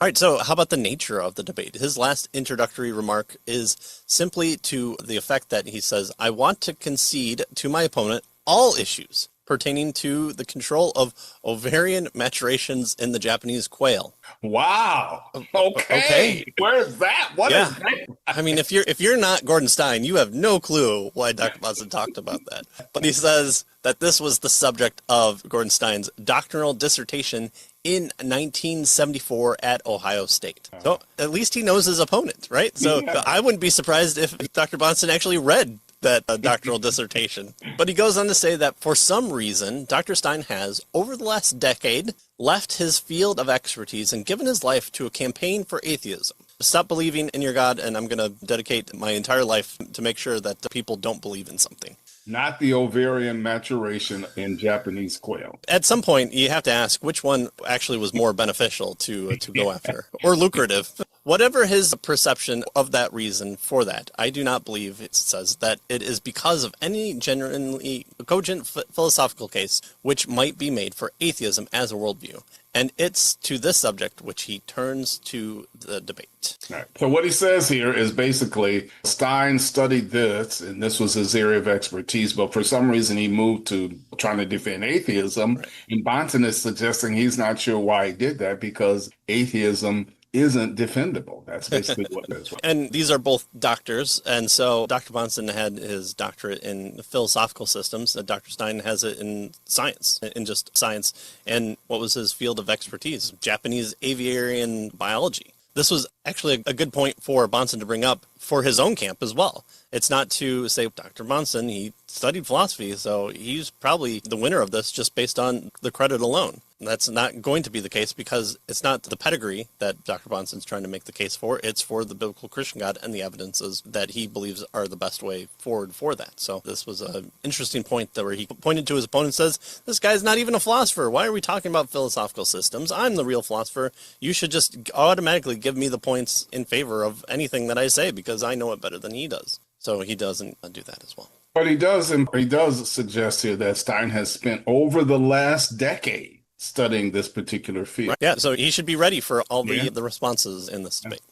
All right, so how about the nature of the debate? His last introductory remark is simply to the effect that he says, I want to concede to my opponent all issues pertaining to the control of ovarian maturations in the Japanese quail. Wow. Okay. Okay. Where's that? What Yeah. is that? I mean, if you're not Gordon Stein, you have no clue why Dr. Bunsen talked about that. But he says that this was the subject of Gordon Stein's doctoral dissertation in 1974 at Ohio State. So at least he knows his opponent, right? So Yeah. I wouldn't be surprised if Dr. Bunsen actually read that doctoral dissertation. But he goes on to say that for some reason, Dr. Stein has, over the last decade, left his field of expertise and given his life to a campaign for atheism. Stop believing in your God, and I'm going to dedicate my entire life to make sure that people don't believe in something. Not the ovarian maturation in Japanese quail. At some point, you have to ask which one actually was more beneficial to go after or lucrative. Whatever his perception of that reason for that, I do not believe it says that it is because of any genuinely cogent philosophical case which might be made for atheism as a worldview. And it's to this subject which he turns to the debate. Right. So what he says here is basically Stein studied this, and this was his area of expertise, but for some reason he moved to trying to defend atheism. Right. And Bonson is suggesting he's not sure why he did that because atheism isn't defendable. That's basically what it is. And these are both doctors. And so Dr. Bonson had his doctorate in philosophical systems. Dr. Stein has it in science, in just science. And what was his field of expertise? Japanese avian biology. This was actually a good point for Bonson to bring up for his own camp as well. It's not to say Dr. Bonson, he studied philosophy, so he's probably the winner of this just based on the credit alone. That's not going to be the case because it's not the pedigree that Dr. Bonson's trying to make the case for. It's for the biblical Christian God and the evidences that he believes are the best way forward for that. So this was an interesting point where he pointed to his opponent and says, this guy's not even a philosopher. Why are we talking about philosophical systems? I'm the real philosopher. You should just automatically give me the points in favor of anything that I say because I know it better than he does. So he doesn't do that as well. But he does suggest here that Stein has spent over the last decade studying this particular field. Right. Yeah, so he should be ready for all Yeah. the responses in this debate.